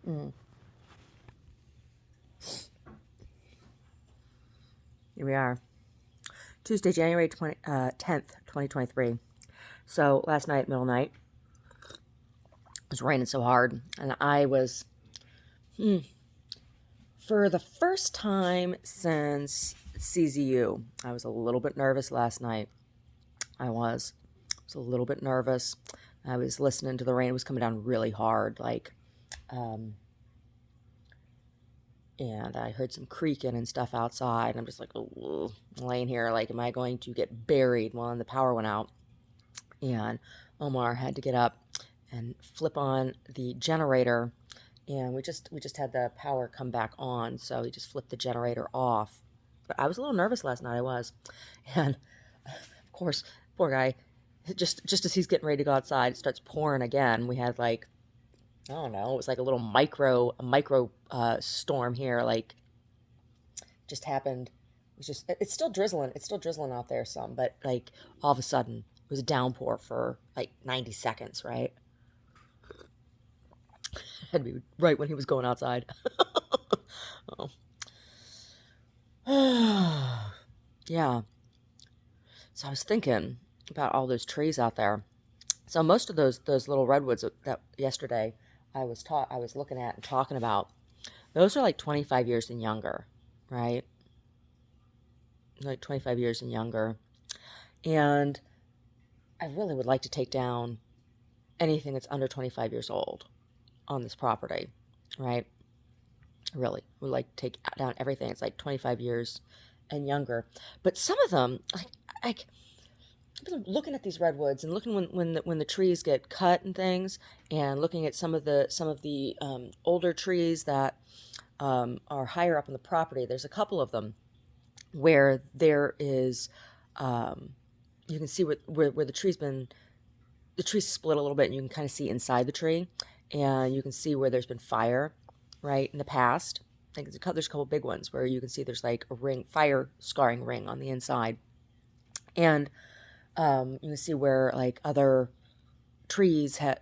Mm. Here we are. Tuesday, January 10th, 2023. So last night, middle night, it was raining so hard. And I was, for the first time since CZU, I was a little bit nervous last night. I was a little bit nervous. I was listening to the rain. It was coming down really hard. Um, and I heard some creaking and stuff outside. And I'm just like, oh, laying here, like, am I going to get buried while the power went out? And Omar had to get up and flip on the generator, and we just had the power come back on, so he just flipped the generator off. But I was a little nervous last night. I was, and of course, poor guy. Just as he's getting ready to go outside, it starts pouring again. We had like, I don't know, it was like a micro storm here. Like, just happened. It's still drizzling. It's still drizzling out there some, but like all of a sudden it was a downpour for like 90 seconds, right? Had to be right when he was going outside. Oh. Yeah. So I was thinking about all those trees out there. So most of those little redwoods that yesterday I was looking at and talking about, those are like 25 years and younger, right? Like 25 years and younger. And I really would like to take down anything that's under 25 years old on this property, right? I really would like to take down everything. It's like 25 years and younger. But some of them, like I've been looking at these redwoods and looking when the trees get cut and things, and looking at some of the older trees that are higher up on the property. There's a couple of them where there is, um, you can see where the tree's split a little bit, and you can kind of see inside the tree, and you can see where there's been fire, right, in the past. I think there's a couple big ones where you can see there's like a ring, fire scarring ring on the inside, and you can see where like other trees have,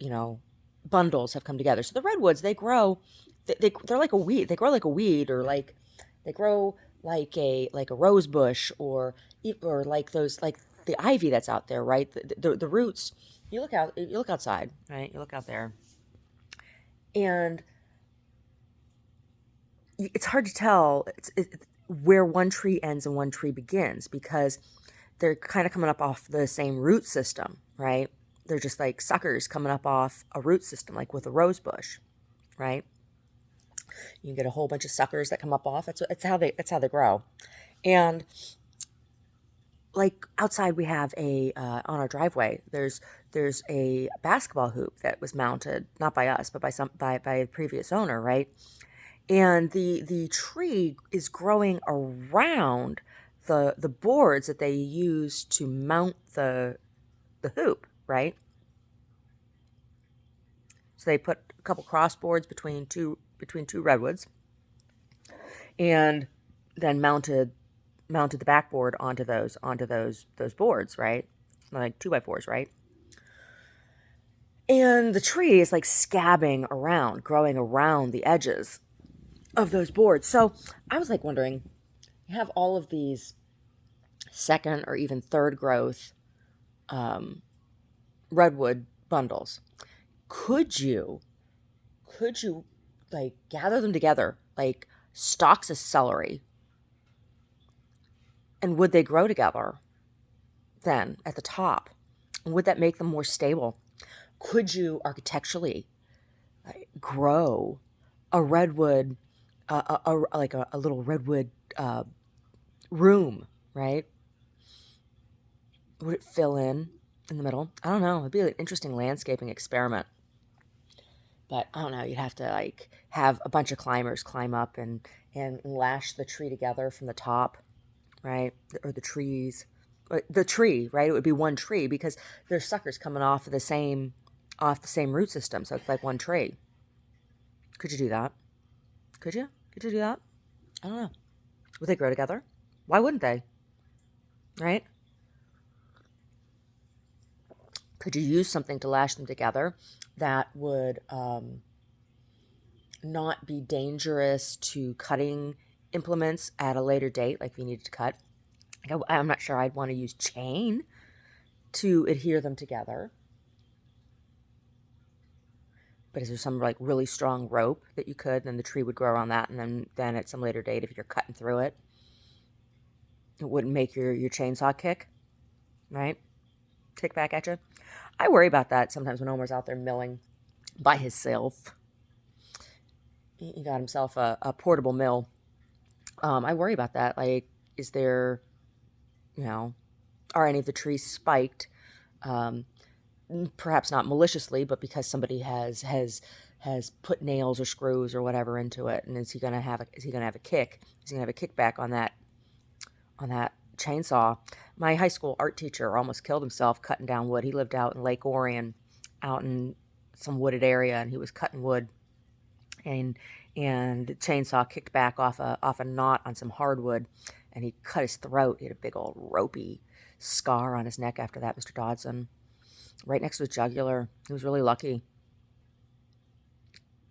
bundles have come together. So the redwoods, they grow, they're like a weed. They grow like a weed, or like they grow like a rose bush, or like those, like the ivy that's out there, right? The roots. You look outside, right? You look out there, and it's hard to tell where one tree ends and one tree begins, because they're kind of coming up off the same root system, right? They're just like suckers coming up off a root system, like with a rose bush, right? You get a whole bunch of suckers that come up off. That's how they grow. And like outside, we have a on our driveway. There's a basketball hoop that was mounted, not by us, but by a previous owner, right? And the tree is growing around the boards that they use to mount the hoop, right? So they put a couple cross boards between two redwoods, and then mounted the backboard onto those boards, right? Like 2x4s, right? And the tree is like scabbing around, growing around the edges of those boards. So I was like wondering, you have all of these second or even third growth um, redwood bundles. Could you could you like gather them together like stalks of celery, and would they grow together then at the top? And would that make them more stable? Could you architecturally grow a redwood, like a little redwood uh, room, right? Would it fill in the middle? I don't know. It'd be an interesting landscaping experiment. But I don't know. You'd have to like have a bunch of climbers climb up and lash the tree together from the top, right? Or the trees, the tree, right? It would be one tree, because there's suckers coming off the same root system. So it's like one tree. Could you do that? Could you? Could you do that? I don't know. Would they grow together? Why wouldn't they? Right? Could you use something to lash them together that would not be dangerous to cutting implements at a later date, like if you needed to cut. I'm not sure I'd want to use chain to adhere them together. But is there some like really strong rope that you could, and then the tree would grow around that, and then at some later date, if you're cutting through it, it wouldn't make your chainsaw kick, right? Kick back at you. I worry about that sometimes when Omar's out there milling by himself. He got himself a portable mill. I worry about that. Like, is there, are any of the trees spiked? Perhaps not maliciously, but because somebody has put nails or screws or whatever into it, and is he gonna have a kick? Is he gonna have a kickback on that chainsaw? My high school art teacher almost killed himself cutting down wood. He lived out in Lake Orion, out in some wooded area, and he was cutting wood, and the chainsaw kicked back off a knot on some hardwood, and he cut his throat. He had a big old ropey scar on his neck after that, Mr. Dodson, right next to his jugular. He was really lucky.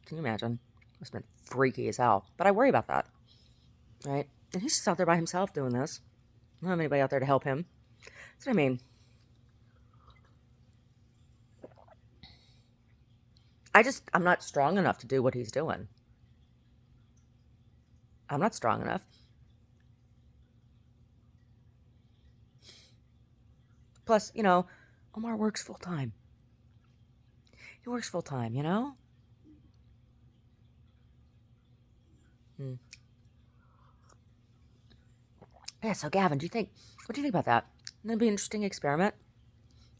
Can you imagine? Must have been freaky as hell. But I worry about that, right? And he's just out there by himself doing this. I don't have anybody out there to help him. That's what I mean. I'm not strong enough to do what he's doing. I'm not strong enough. Plus, Omar works full time. He works full time, Yeah, so Gavin, what do you think about that? Wouldn't that be an interesting experiment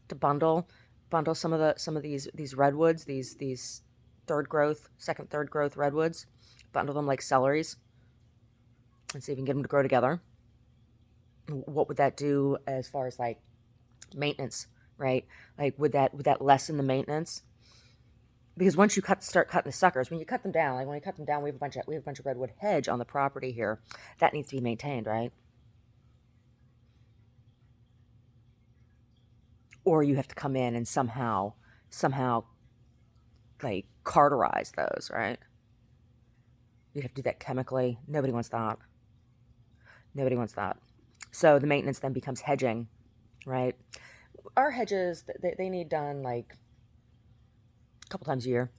to bundle some of these redwoods, these second, third growth redwoods, bundle them like celeries, and see if we can get them to grow together. What would that do as far as like maintenance, right? Like would that lessen the maintenance? Because once you start cutting the suckers, when you cut them down, we have a bunch of redwood hedge on the property here that needs to be maintained, right? Or you have to come in and somehow like cauterize those, right? You'd have to do that chemically. Nobody wants that. So the maintenance then becomes hedging, right? Our hedges, they need done like a couple times a year.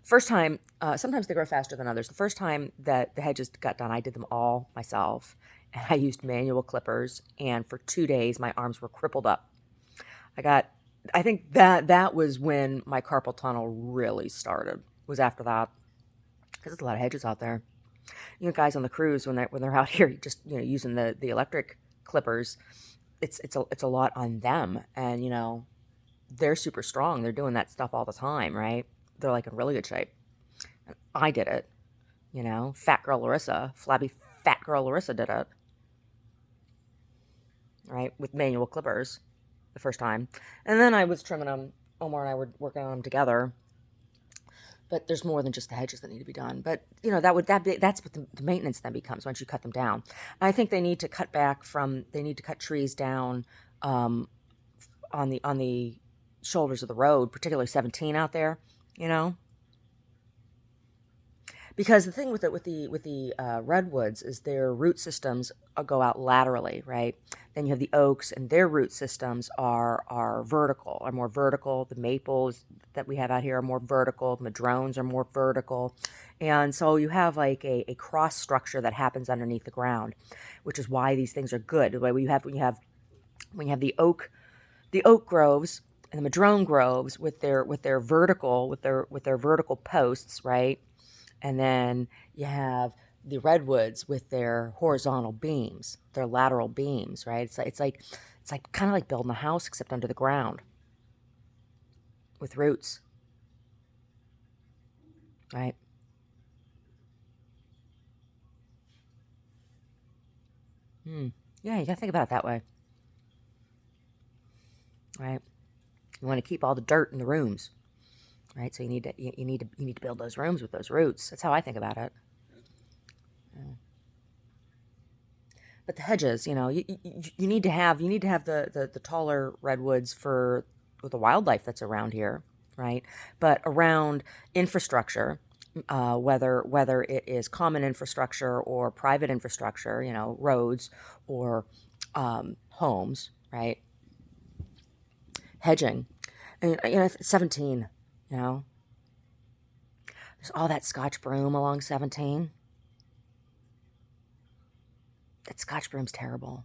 First time, sometimes they grow faster than others. The first time that the hedges got done, I did them all myself. And I used manual clippers, and for 2 days, my arms were crippled up. I think that was when my carpal tunnel really started, was after that. Because there's a lot of hedges out there. Guys on the cruise, when they're out here just, using the electric clippers, it's a lot on them. And, they're super strong. They're doing that stuff all the time, right? They're like in really good shape. And I did it, fat girl Larissa, flabby fat girl Larissa did it, right? With manual clippers the first time. And then I was trimming them. Omar and I were working on them together. But there's more than just the hedges that need to be done. But that's what the maintenance then becomes once you cut them down. And I think they need to cut trees down on the shoulders of the road, particularly 17 out there, Because the thing with the redwoods is their root systems go out laterally, right? Then you have the oaks, and their root systems are more vertical. The maples that we have out here are more vertical. The madrones are more vertical, and so you have like a cross structure that happens underneath the ground, which is why these things are good. The way when you have the oak groves and the madrone groves with their vertical posts, right? And then you have the redwoods with their horizontal beams, their lateral beams, right? It's like kind of like building a house except under the ground with roots, right? Yeah, you gotta think about it that way, right? You want to keep all the dirt in the rooms, right? So you need to build those rooms with those roots. That's how I think about it. But the hedges, you need to have the taller redwoods for the wildlife that's around here, right? But around infrastructure, whether it is common infrastructure or private infrastructure, roads or homes, right? Hedging. And, 17, you know, there's all that Scotch broom along 17. That Scotch broom's terrible.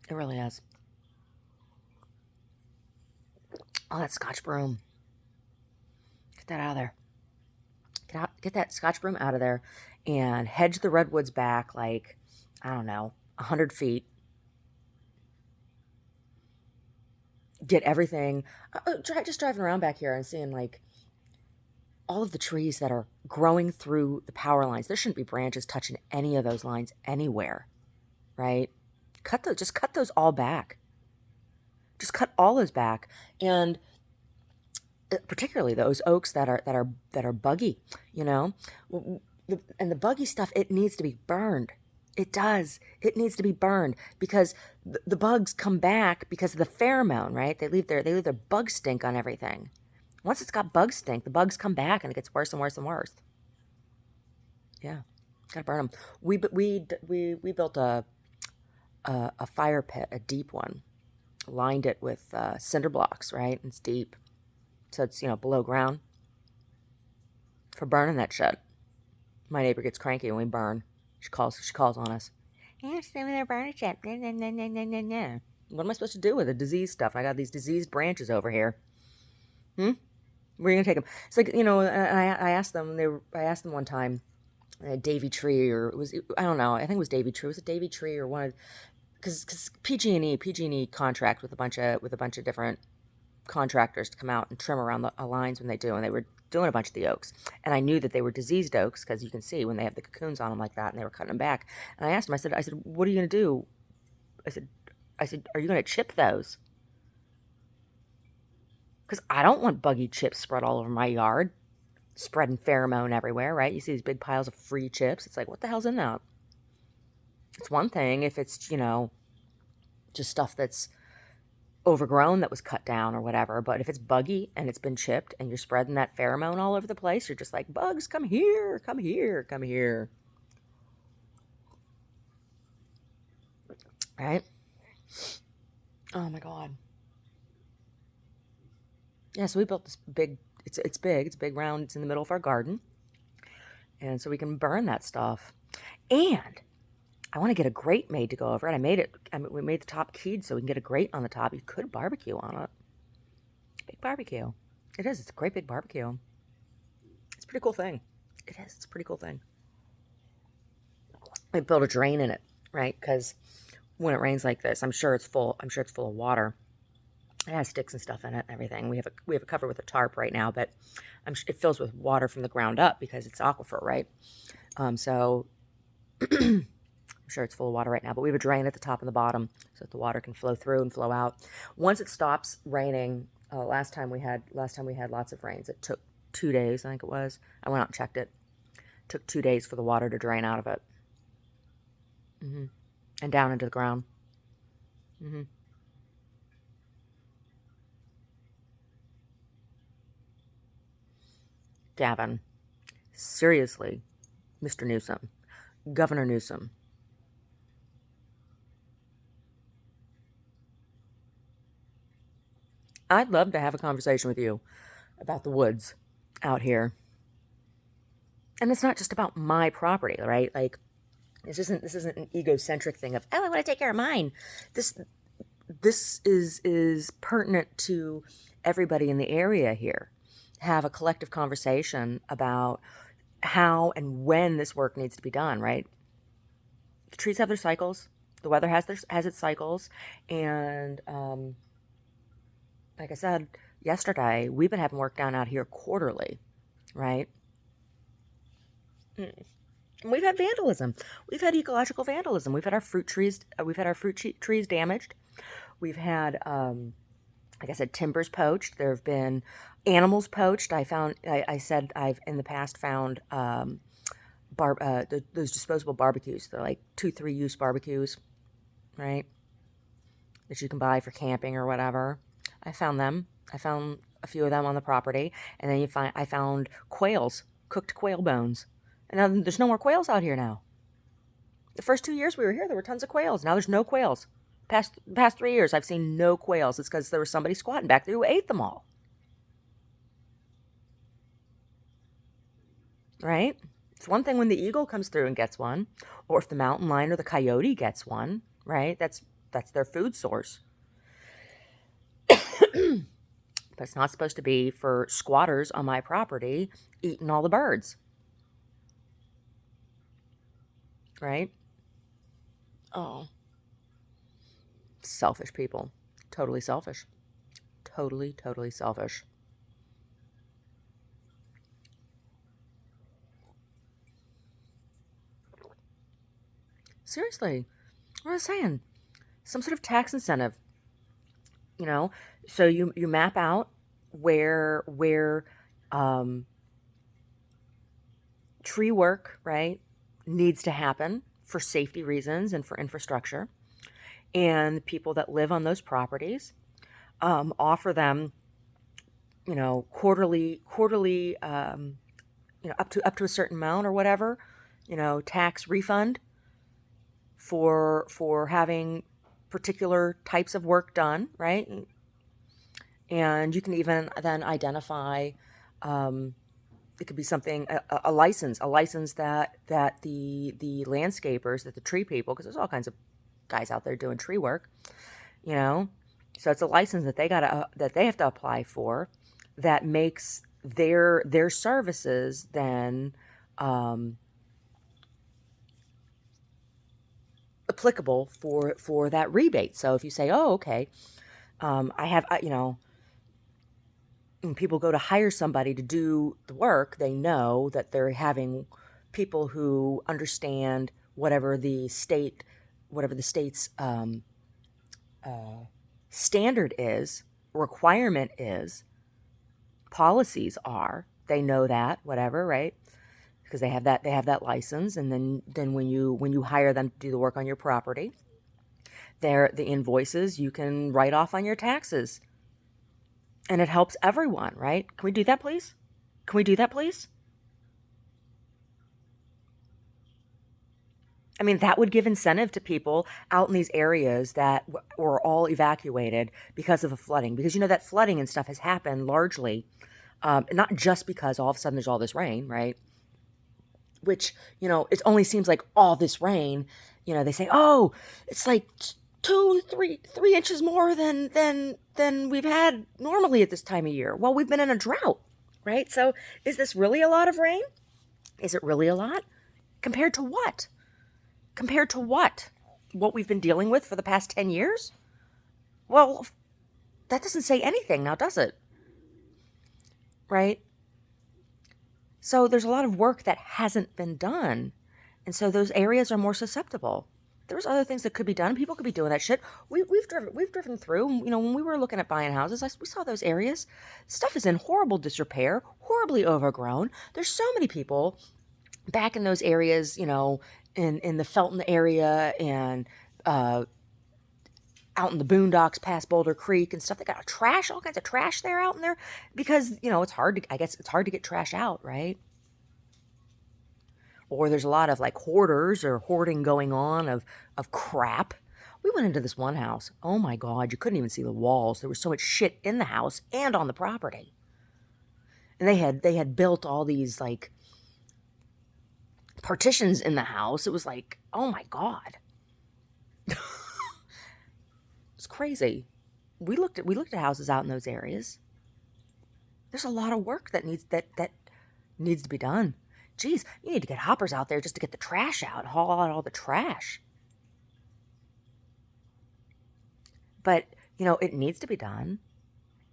It really is. All that Scotch broom. Get that out of there. Get that Scotch broom out of there and hedge the redwoods back like, I don't know, 100 feet. Get everything. Just driving around back here and seeing like all of the trees that are growing through the power lines. There shouldn't be branches touching any of those lines anywhere, right? Just cut those all back. Just cut all those back, and particularly those oaks that are buggy, and the buggy stuff. It needs to be burned. It does. It needs to be burned because the bugs come back because of the pheromone, right? They leave their bug stink on everything. Once it's got bug stink, the bugs come back and it gets worse and worse and worse. Yeah, gotta burn them. We built a fire pit, a deep one, lined it with cinder blocks, right? It's deep, so it's below ground for burning that shit. My neighbor gets cranky when we burn. She calls on us. Yeah, some of their burning shit. What am I supposed to do with the disease stuff? I got these diseased branches over here. Where are you gonna take them? It's like I asked them. I asked them one time, Davy Tree, or I don't know. I think it was Davy Tree. Was it Davy Tree or one of? Because PG&E contract with a bunch of different contractors to come out and trim around the lines when they do, and they were doing a bunch of the oaks, and I knew that they were diseased oaks because you can see when they have the cocoons on them like that, and they were cutting them back. And I asked them, I said, what are you gonna do? I said, are you gonna chip those? Because I don't want buggy chips spread all over my yard, spreading pheromone everywhere, right? You see these big piles of free chips. It's like, what the hell's in that? It's one thing if it's, just stuff that's overgrown that was cut down or whatever. But if it's buggy and it's been chipped and you're spreading that pheromone all over the place, you're just like, bugs, come here, come here, come here. Right? Oh my God. Yeah, so we built this big, it's big, it's big round, it's in the middle of our garden. And so we can burn that stuff. And I want to get a grate made to go over it. We made the top keyed so we can get a grate on the top. You could barbecue on it. Big barbecue. It is. It's a great big barbecue. It's a pretty cool thing. It is. It's a pretty cool thing. We built a drain in it, right? Because when it rains like this, I'm sure it's full of water. It has sticks and stuff in it and everything. We have a cover with a tarp right now, but it fills with water from the ground up because it's aquifer, right? So I'm sure it's full of water right now, but we have a drain at the top and the bottom so that the water can flow through and flow out. Once it stops raining, last time we had lots of rains. It took 2 days, I think it was. I went out and checked it. It took 2 days for the water to drain out of it. And down into the ground. Gavin, seriously, Mr. Newsom, Governor Newsom, I'd love to have a conversation with you about the woods out here. And it's not just about my property, right? Like, this isn't an egocentric thing of, oh, I want to take care of mine. This is pertinent to everybody in the area here. Have a collective conversation about how and when this work needs to be done, right? The trees have their cycles. The weather has its cycles. And like I said yesterday, we've been having work done out here quarterly, right? We've had vandalism. We've had ecological vandalism. We've had our fruit trees. Trees damaged. We've had, like I said, timbers poached. There have been animals poached. I said I've in the past found those disposable barbecues. They're like 2-3 use barbecues, right? That you can buy for camping or whatever. I found them. I found a few of them on the property, and then I found quails cooked quail bones. And now there's no more quails out here now. The first 2 years we were here, there were tons of quails. Now there's no quails. Past 3 years, I've seen no quails. It's because there was somebody squatting back there who ate them all. Right? It's one thing when the eagle comes through and gets one, or if the mountain lion or the coyote gets one, right? That's their food source. But it's not supposed to be for squatters on my property eating all the birds. Right? Oh. Selfish people. Totally selfish. Totally, totally selfish. Seriously. What I was saying. Some sort of tax incentive. You know? So you map out where tree work, right, needs to happen for safety reasons and for infrastructure. And the people that live on those properties, offer them, quarterly, up to a certain amount or whatever, tax refund for having particular types of work done, right? And you can even then identify, it could be something, a license that the landscapers, that the tree people, because there's all kinds of guys out there doing tree work, so it's a license that they have to apply for, that makes their services then applicable for that rebate. So if you say, oh, okay, when people go to hire somebody to do the work, they know that they're having people who understand whatever the state's standard is, requirement is, policies are. They know that, whatever, right? Because they have that license, and then when you hire them to do the work on your property, the invoices you can write off on your taxes. And it helps everyone, right? Can we do that, please? Can we do that, please? I mean, that would give incentive to people out in these areas that were all evacuated because of the flooding. Because that flooding and stuff has happened largely, not just because all of a sudden there's all this rain, right? Which, it only seems like all this rain, they say, oh, it's like 3 inches more than we've had normally at this time of year. Well, we've been in a drought, right? So is this really a lot of rain? Is it really a lot? Compared to what? Compared to what? What we've been dealing with for the past 10 years? Well, that doesn't say anything now, does it? Right? So there's a lot of work that hasn't been done. And so those areas are more susceptible. There's other things that could be done. People could be doing that shit. We've driven through, when we were looking at buying houses, we saw those areas. Stuff is in horrible disrepair, horribly overgrown. There's so many people back in those areas, in the Felton area and out in the boondocks past Boulder Creek and stuff. They got all kinds of trash there out in there because, it's hard to get trash out, right? Or there's a lot of hoarders or hoarding going on of crap. We went into this one house. Oh my God, you couldn't even see the walls. There was so much shit in the house and on the property. And they had built all these partitions in the house. It was oh my God. It's crazy. We looked at houses out in those areas. There's a lot of work that needs to be done. Geez, you need to get hoppers out there just to get the trash out, haul out all the trash. But, it needs to be done.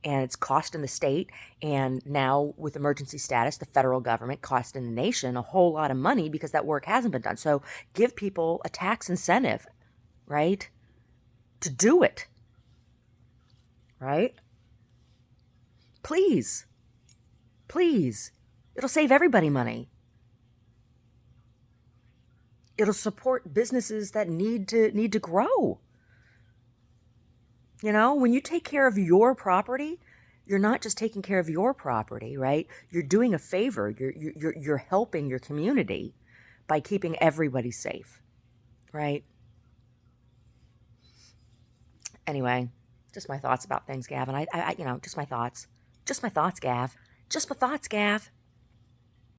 And it's costing the state, and now with emergency status, the federal government costing the nation a whole lot of money because that work hasn't been done. So give people a tax incentive, right, to do it, right? Please. It'll save everybody money. It'll support businesses that need to grow. When you take care of your property, you're not just taking care of your property, right? You're doing a favor. You're helping your community by keeping everybody safe, right? Anyway, just my thoughts about things, Gav. And just my thoughts. Just my thoughts, Gav. Just my thoughts, Gav.